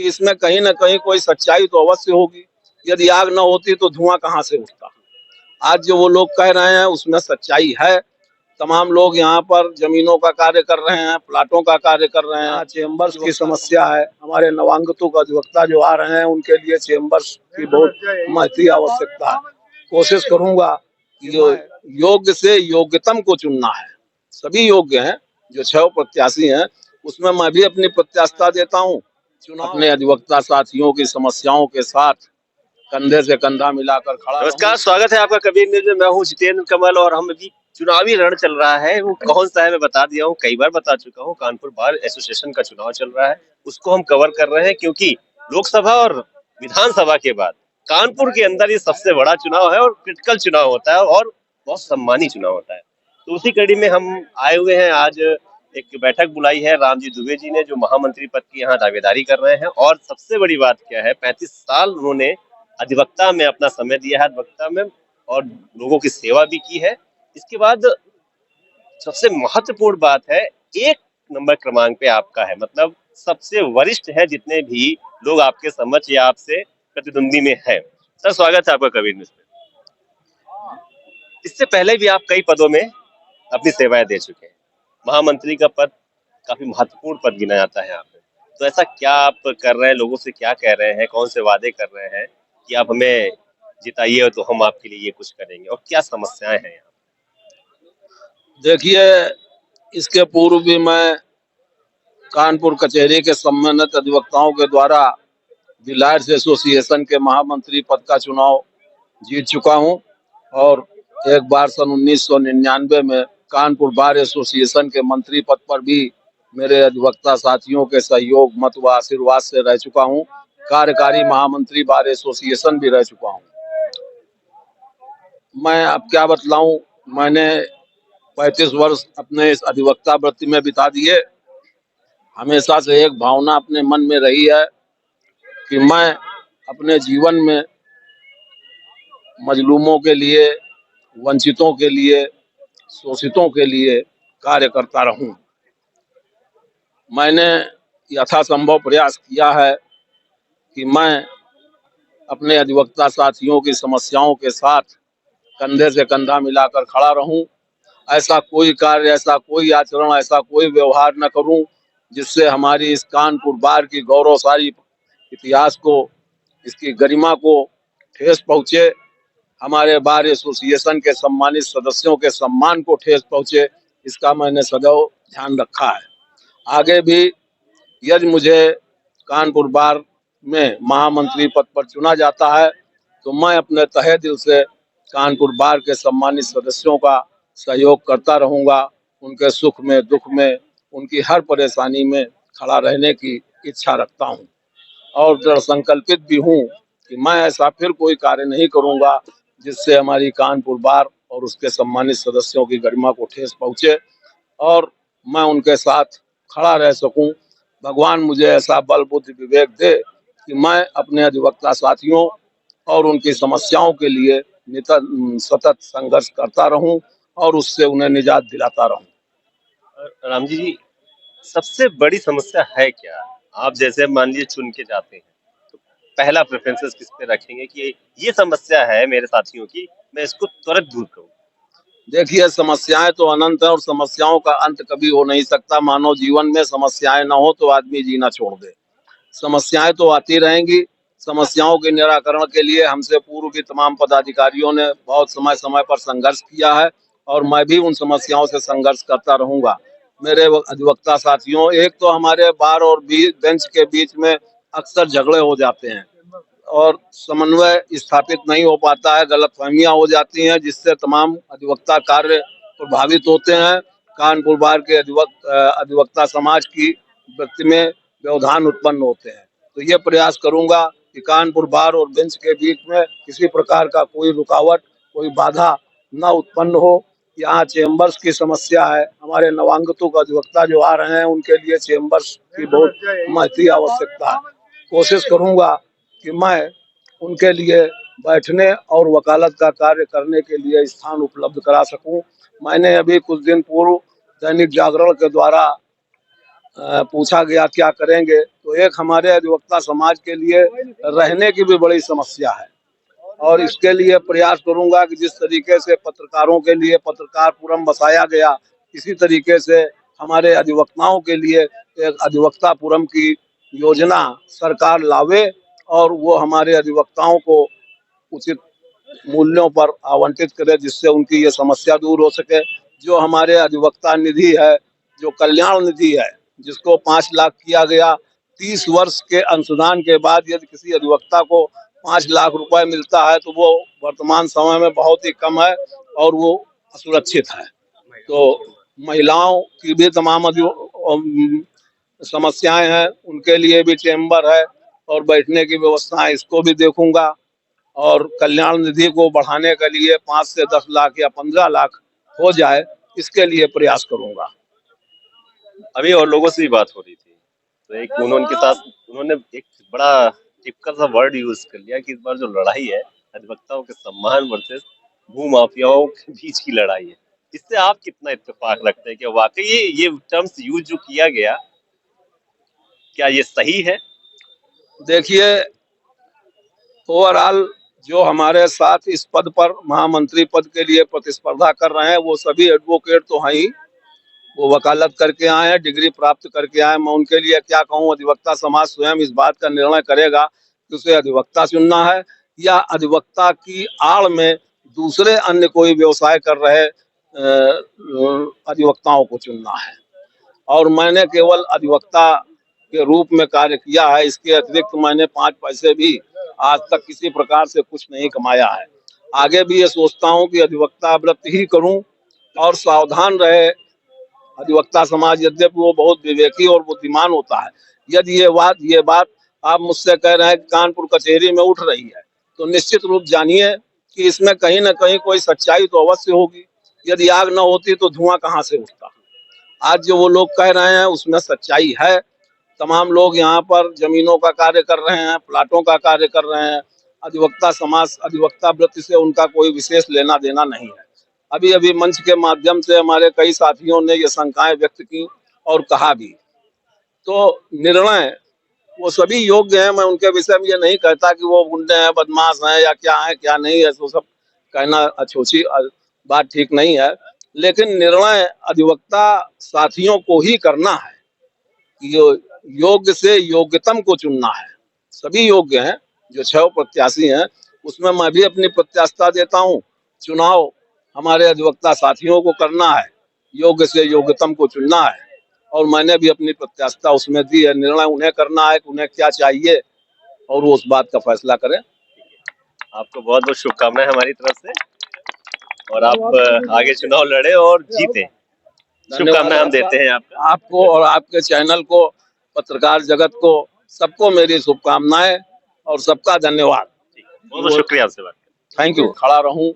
कि इसमें कहीं न कहीं कोई सच्चाई तो अवश्य होगी। यदि आग न होती तो धुआँ कहाँ से उठता? आज जो वो लोग कह रहे हैं उसमें सच्चाई है। तमाम लोग यहाँ पर ज़मीनों का कार्य कर रहे हैं, प्लाटों का कार्य कर रहे हैं। यहाँ चेम्बर्स की समस्या है। हमारे नवांगतुक अधिवक्ता जो आ रहे हैं उनके लिए चेम्बर्स की बहुत महती आवश्यकता है। कोशिश करूँगा कि जो योग्य से योग्यतम को चुनना है। सभी योग्य हैं, जो 6 प्रत्याशी हैं, उसमें मैं भी अपनी प्रत्याशिता देता हूँ। अपने अधिवक्ता साथियों की समस्याओं के साथ कंधे से कंधा मिलाकर खड़ा रहूं। नमस्कार, स्वागत है आपका कबीर न्यूज़ में। मैं हूँ जितेंद्र कमल और हम अभी चुनावी रण चल रहा है। वो कौन सा है मैं बता दिया हूँ, कई बार बता चुका हूँ। कानपुर बार एसोसिएशन का चुनाव चल रहा है, उसको हम कवर कर रहे हैं क्योंकि लोकसभा और विधानसभा के बाद कानपुर के अंदर ये सबसे बड़ा चुनाव है और क्रिटिकल चुनाव होता है और बहुत सम्मानी चुनाव होता है। तो उसी कड़ी में हम आए हुए हैं। आज एक बैठक बुलाई है रामजी दुबे जी ने, जो महामंत्री पद की यहाँ दावेदारी कर रहे हैं। और सबसे बड़ी बात क्या है, 35 साल उन्होंने अधिवक्ता में अपना समय दिया है, अधिवक्ता में, और लोगों की सेवा भी की है। इसके बाद सबसे महत्वपूर्ण बात है, एक नंबर क्रमांक पे आपका है, मतलब सबसे वरिष्ठ है जितने भी लोग आपके समक्ष या आपसे प्रतिद्वंदी में है। सर, स्वागत है आपका कबीर न्यूज़ में। इससे पहले भी आप कई पदों में अपनी सेवाएं दे चुके हैं। महामंत्री का पद काफी महत्वपूर्ण पद गिना जाता है यहाँ पे। तो ऐसा क्या आप कर रहे हैं, लोगों से क्या कह रहे हैं, कौन से वादे कर रहे हैं कि आप हमें जिताइए तो हम आपके लिए ये कुछ करेंगे, और क्या समस्याएं हैं यहाँ? देखिए, इसके पूर्व भी मैं कानपुर कचहरी के सम्मानित अधिवक्ताओं के द्वारा बिलायर्स एसोसिएशन के महामंत्री पद का चुनाव जीत चुका हूं और एक बार सन 1999 में कानपुर बार एसोसिएशन के मंत्री पद पर भी मेरे अधिवक्ता साथियों के सहयोग, मत व आशीर्वाद से रह चुका हूं। कार्यकारी महामंत्री बार एसोसिएशन भी रह चुका हूं। मैं अब क्या बतलाऊं, मैंने 35 वर्ष अपने इस अधिवक्ता वृत्ति में बिता दिए। हमेशा से एक भावना अपने मन में रही है कि मैं अपने जीवन में मजलूमों के लिए, वंचितों के लिए, शोषितों के लिए कार्य करता रहूं। मैंने यथासंभव प्रयास किया है कि मैं अपने अधिवक्ता साथियों की समस्याओं के साथ कंधे से कंधा मिलाकर खड़ा रहूं। ऐसा कोई कार्य, ऐसा कोई आचरण, ऐसा कोई व्यवहार न करूं जिससे हमारी इस कानपुर बार की गौरवशाली इतिहास को, इसकी गरिमा को ठेस पहुंचे, हमारे बार एसोसिएशन के सम्मानित सदस्यों के सम्मान को ठेस पहुंचे। इसका मैंने सदैव ध्यान रखा है। आगे भी यदि मुझे कानपुर बार में महामंत्री पद पर चुना जाता है तो मैं अपने तहे दिल से कानपुर बार के सम्मानित सदस्यों का सहयोग करता रहूंगा। उनके सुख में, दुख में, उनकी हर परेशानी में खड़ा रहने की इच्छा रखता हूं और दृढ़ संकल्पित भी हूं कि मैं ऐसा फिर कोई कार्य नहीं करूंगा जिससे हमारी कानपुर बार और उसके सम्मानित सदस्यों की गरिमा को ठेस पहुंचे और मैं उनके साथ खड़ा रह सकूं। भगवान मुझे ऐसा बल, बुद्धि, विवेक दे कि मैं अपने अधिवक्ता साथियों और उनकी समस्याओं के लिए सतत संघर्ष करता रहूं और उससे उन्हें निजात दिलाता रहूं। राम जी, सबसे बड़ी समस्या है क्या? आप जैसे मान लीजिए चुन के जाते हैं तो पहला प्रेफरेंसेस किस पे रखेंगे कि ये समस्या है मेरे साथियों की, मैं इसको त्वरित दूर करूं? देखिए, समस्याएं तो अनंत है और समस्याओं का अंत कभी हो नहीं सकता। मानव जीवन में समस्याएं ना हो तो आदमी जीना छोड़ दे। समस्याएं तो आती रहेंगी। समस्याओं के निराकरण के लिए हमसे पूर्व भी तमाम पदाधिकारियों ने बहुत समय समय पर संघर्ष किया है और मैं भी उन समस्याओं से संघर्ष करता रहूंगा। मेरे अधिवक्ता साथियों, एक तो हमारे बार और बेंच के बीच में अक्सर झगड़े हो जाते हैं और समन्वय स्थापित नहीं हो पाता है, गलतफहमियां हो जाती हैं जिससे तमाम अधिवक्ता कार्य प्रभावित होते हैं। कानपुर बार के अधिवक्ता समाज की व्यक्ति में व्यवधान उत्पन्न होते हैं। तो ये प्रयास करूंगा कि कानपुर बार और बेंच के बीच में किसी प्रकार का कोई रुकावट, कोई बाधा न उत्पन्न हो। यहाँ चेम्बर्स की समस्या है। हमारे नवांगतुक अधिवक्ता जो आ रहे हैं उनके लिए चेम्बर्स की बहुत महती आवश्यकता है। कोशिश करूंगा कि मैं उनके लिए बैठने और वकालत का कार्य करने के लिए स्थान उपलब्ध करा सकूं। मैंने अभी कुछ दिन पूर्व दैनिक जागरण के द्वारा पूछा गया क्या करेंगे, तो एक हमारे अधिवक्ता समाज के लिए रहने की भी बड़ी समस्या है और इसके लिए प्रयास करूंगा कि जिस तरीके से पत्रकारों के लिए पत्रकार पुरम बसाया गया, इसी तरीके से हमारे अधिवक्ताओं के लिए एक अधिवक्ता पुरम की योजना सरकार लावे और वो हमारे अधिवक्ताओं को उचित मूल्यों पर आवंटित करे, जिससे उनकी ये समस्या दूर हो सके। जो हमारे अधिवक्ता निधि है, जो कल्याण निधि है, जिसको 5 लाख किया गया, 30 वर्ष के अंशदान के बाद यदि किसी अधिवक्ता को 5 लाख रुपए मिलता है तो वो वर्तमान समय में बहुत ही कम है और वो असुरक्षित है। तो महिलाओं की भी तमाम समस्याएं हैं, उनके लिए भी चैम्बर है और बैठने की व्यवस्था है, इसको भी देखूंगा और कल्याण निधि को बढ़ाने के लिए 5 से 10 लाख या 15 लाख हो जाए, इसके लिए प्रयास करूंगा। अभी और लोगों से भी बात हो रही थी, तो एक उन्होंने एक बड़ा टिपिकल सा वर्ड यूज कर लिया कि इस बार जो लड़ाई है अधिवक्ताओं के सम्मान वर्सेस भूमाफियाओं के बीच की लड़ाई है। इससे आप कितना इत्तेफाक रखते हैं कि वाकई ये टर्म्स यूज जो किया गया, क्या ये सही है? देखिए, ओवरऑल जो हमारे साथ इस पद पर महामंत्री पद के लिए प्रतिस्पर्धा कर रहे हैं वो सभी एडवोकेट तो हैं ही, वो वकालत करके आए हैं, डिग्री प्राप्त करके आए। मैं उनके लिए क्या कहूँ, अधिवक्ता समाज स्वयं इस बात का निर्णय करेगा कि उसे अधिवक्ता चुनना है या अधिवक्ता की आड़ में दूसरे अन्य कोई व्यवसाय कर रहे अधिवक्ताओं को चुनना है। और मैंने केवल अधिवक्ता के रूप में कार्य किया है, इसके अतिरिक्त मैंने 5 पैसे भी आज तक किसी प्रकार से कुछ नहीं कमाया है। आगे भी ये सोचता हूँ कि अधिवक्ता वृत्ति ही करूँ और सावधान रहे अधिवक्ता समाज, यद्यपि वो बहुत विवेकी और बुद्धिमान होता है। यदि ये बात आप मुझसे कह रहे हैं कि कानपुर कचहरी में उठ रही है, तो निश्चित रूप जानिए कि इसमें कहीं न कहीं कोई सच्चाई तो अवश्य होगी। यदि आग न होती तो धुआं कहाँ से उठता। आज जो वो लोग कह रहे हैं उसमें सच्चाई है। तमाम लोग यहाँ पर जमीनों का कार्य कर रहे हैं, प्लाटों का कार्य कर रहे हैं। अधिवक्ता समाज, अधिवक्ता वृत्ति से उनका कोई विशेष लेना देना नहीं है। अभी अभी मंच के माध्यम से हमारे कई साथियों ने ये शंकाएं व्यक्त की और कहा भी। तो निर्णय वो सभी योग्य हैं, मैं उनके विषय में ये नहीं कहता कि वो गुंडे हैं, बदमाश हैं या क्या है क्या नहीं है, तो सब कहना अछूछी बात ठीक नहीं है। लेकिन निर्णय अधिवक्ता साथियों को ही करना है कि योग्य से योग्यतम को चुनना है। सभी योग्य हैं, जो 6 प्रत्याशी हैं उसमें मैं भी अपनी प्रत्याशिता देता हूँ। चुनाव हमारे अधिवक्ता साथियों को करना है, योग्य से योग्यतम को चुनना है और मैंने भी अपनी प्रत्याशिता उसमें दी है। निर्णय उन्हें करना है कि उन्हें क्या चाहिए और वो उस बात का फैसला करें। आपको बहुत बहुत शुभकामनाएं हमारी तरफ से और आप आगे चुनाव लड़े और जीते। शुभकामनाएं हम देते हैं आपको और आपके चैनल को, पत्रकार जगत को, सबको मेरी शुभकामनाएं और सबका धन्यवाद। बहुत शुक्रिया आपसे बात। Thank you. खड़ा रहूं